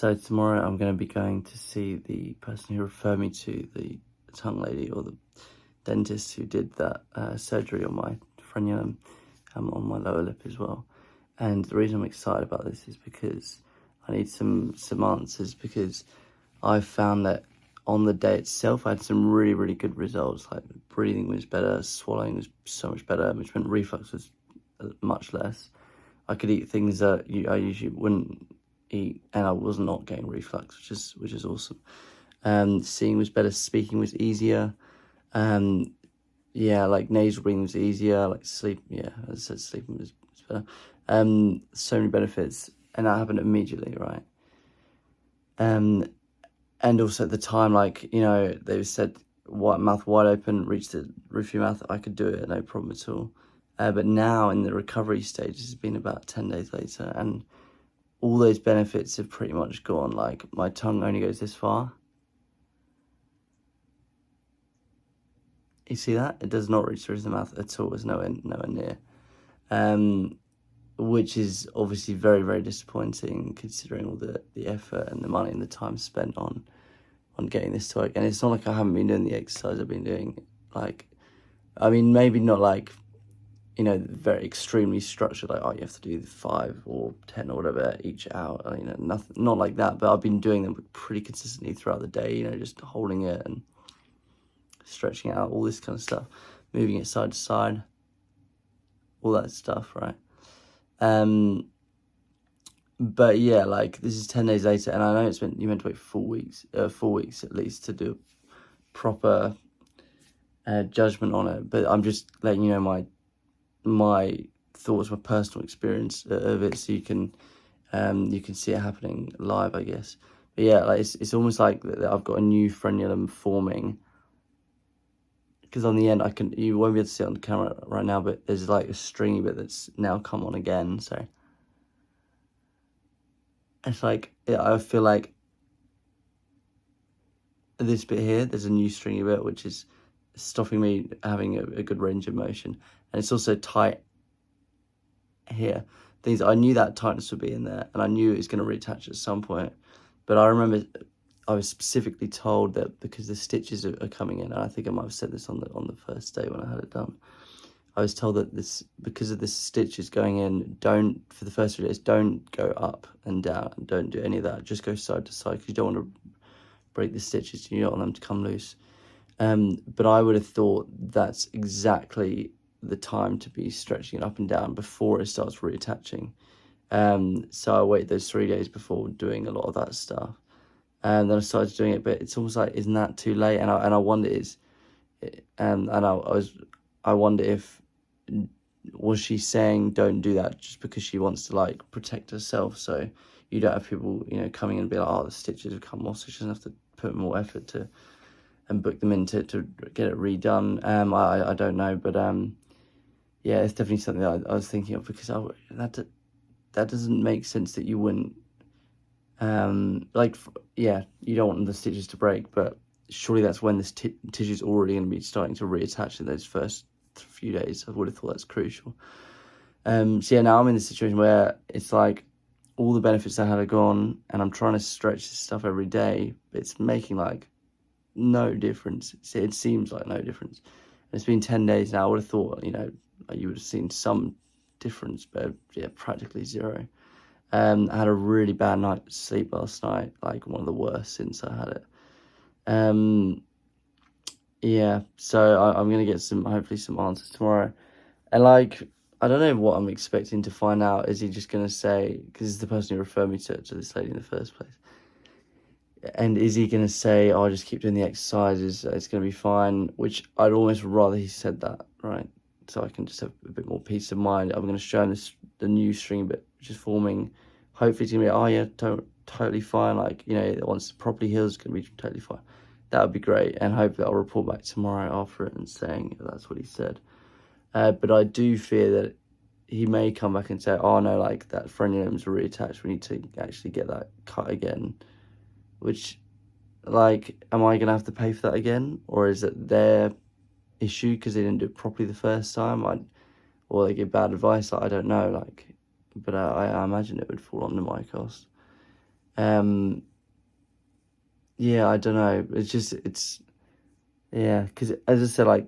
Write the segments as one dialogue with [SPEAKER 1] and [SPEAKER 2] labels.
[SPEAKER 1] So tomorrow I'm going to be going to see the person who referred me to the tongue lady, or the dentist who did that surgery on my frenulum, on my lower lip as well. And the reason I'm excited about this is because I need some answers, because I found that on the day itself I had some really, really good results. Like breathing was better, swallowing was so much better, which meant reflux was much less. I could eat things that I usually wouldn't eat, and I was not getting reflux, which is awesome. Seeing was better, speaking was easier. Yeah, like nasal breathing was easier, like sleep, yeah, as I said, sleeping was better. So many benefits, and that happened immediately, right? And also at the time, like, you know, they said mouth wide open, reach the roof of your mouth, I could do it, no problem at all. But now in the recovery stage, it's been about 10 days later, and all those benefits have pretty much gone. Like, my tongue only goes this far. You see that? It does not reach the roof of the mouth at all. It's nowhere near. Which is obviously very, very disappointing, considering all the effort and the money and the time spent on getting this to work. And it's not like I haven't been doing the exercise I've been doing. Like, I mean, maybe not like, you know, very extremely structured, like, oh, you have to do 5 or 10 or whatever each hour, you know, nothing, not like that. But I've been doing them pretty consistently throughout the day, you know, just holding it and stretching out, all this kind of stuff, moving it side to side, all that stuff, right? But yeah, like, this is 10 days later, and I know you meant to wait 4 weeks, 4 weeks at least, to do proper judgment on it. But I'm just letting you know my thoughts, my personal experience of it, so you can see it happening live, I guess. But yeah, like, it's almost like that I've got a new frenulum forming, because on the end you won't be able to see it on the camera right now, but there's like a stringy bit that's now come on again. So it's like, I feel like this bit here, there's a new stringy bit which is stopping me having a good range of motion, and it's also tight here. Things I knew that tightness would be in there, and I knew it was going to reattach at some point. But I remember I was specifically told that because the stitches are coming in, and I think I might have said this on the first day when I had it done. I was told that because of the stitches going in, for the first 3 days, don't go up and down, don't do any of that. Just go side to side, because you don't want to break the stitches, you don't want them to come loose. But I would have thought that's exactly the time to be stretching it up and down before it starts reattaching. So I waited those 3 days before doing a lot of that stuff, and then I started doing it. But it's almost like, isn't that too late? And I wonder I wonder if, was she saying don't do that just because she wants to, like, protect herself, so you don't have people, you know, coming in and be like, oh, the stitches have come off, so she doesn't have to put more effort and book them in to get it redone. I don't know, but yeah, it's definitely something that I was thinking of, because that doesn't make sense that you wouldn't, yeah, you don't want the stitches to break, but surely that's when this tissue's already going to be starting to reattach in those first few days. I would have thought that's crucial. So yeah, now I'm in this situation where it's like all the benefits I had are gone, and I'm trying to stretch this stuff every day, but it's making like no difference. It seems like no difference. And it's been 10 days now. I would have thought, you know, you would have seen some difference, but yeah, practically zero. I had a really bad night's sleep last night, like one of the worst since I had it. Yeah, so I'm gonna get hopefully some answers tomorrow, and like, I don't know what I'm expecting to find out. Is he just gonna say, because it's the person who referred me to this lady in the first place, and is he gonna say, oh, just keep doing the exercises, it's gonna be fine? Which I'd almost rather he said that, right? So I can just have a bit more peace of mind. I'm gonna show him the new string bit which is forming. Hopefully it's gonna be, oh yeah, totally fine. Like, you know, once it properly heals, it's gonna be totally fine. That would be great, and hopefully I'll report back tomorrow after it and saying that's what he said. But I do fear that he may come back and say, oh no, like, that frenulum's reattached, we need to actually get that cut again. Which, like, am I going to have to pay for that again? Or is it their issue because they didn't do it properly the first time? Or they give bad advice, like, I don't know, like, but I imagine it would fall under my cost. Yeah, I don't know. Yeah, because as I said, like,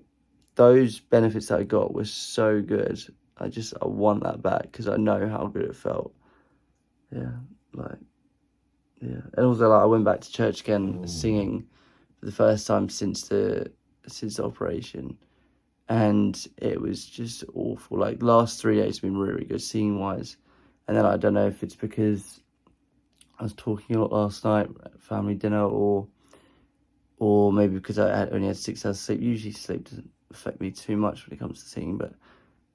[SPEAKER 1] those benefits that I got were so good. I want that back because I know how good it felt. Yeah, like, yeah. And also, like, I went back to church again singing for the first time since the operation. And it was just awful. Like, last 3 days have been really, really good singing wise. And then I don't know if it's because I was talking a lot last night at family dinner, or maybe because I only had 6 hours sleep. Usually sleep doesn't affect me too much when it comes to singing, but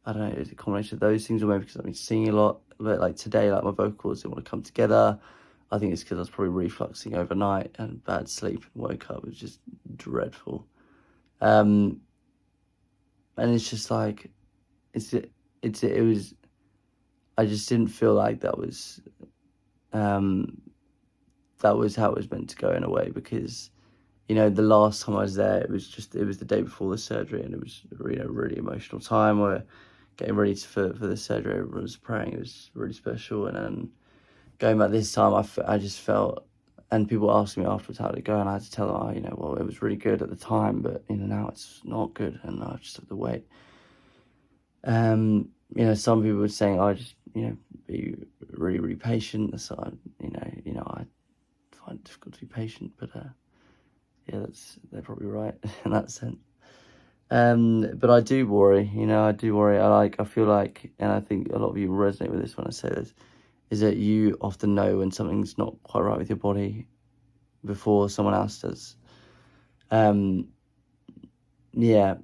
[SPEAKER 1] I don't know, it's a combination of those things, or maybe because I've been singing a lot. But like today, like, my vocal cords didn't want to come together. I think it's because I was probably refluxing overnight and bad sleep and woke up. It was just dreadful. And it's just like, it was, I just didn't feel like that was how it was meant to go in a way, because, the last time I was there, it was the day before the surgery, and it was, really emotional time where getting ready for the surgery, everyone was praying. It was really special. And then going back this time, I just felt, and people asked me afterwards how did it go, and I had to tell them, well, it was really good at the time, but, now it's not good, and I just have to wait. Some people were saying, just, be really, really patient. So, I find it difficult to be patient, but, yeah, they're probably right in that sense. But I do worry, I do worry. I feel like, and I think a lot of you resonate with this when I say this, is that you often know when something's not quite right with your body before someone else does. Yeah,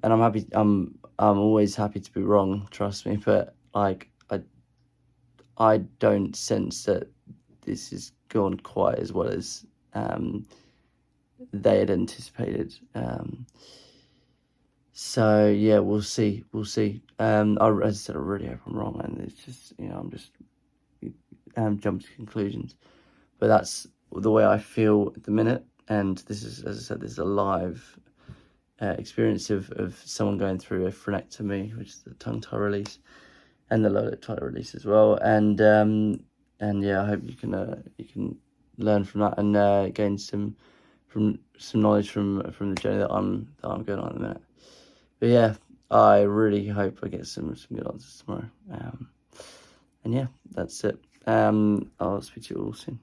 [SPEAKER 1] and I'm always happy to be wrong, trust me, but like, I don't sense that this has gone quite as well as they had anticipated. So yeah, we'll see. As I said, I really hope I'm wrong, and it's just, I'm just jump to conclusions. But that's the way I feel at the minute, and this is, as I said, this is a live experience of someone going through a frenectomy, which is the tongue tie release, and the lower lip tie release as well. And yeah, I hope you can learn from that and gain some knowledge from the journey that I'm going on at the minute. But yeah, I really hope I get some good answers tomorrow. And yeah, that's it. I'll speak to you all soon.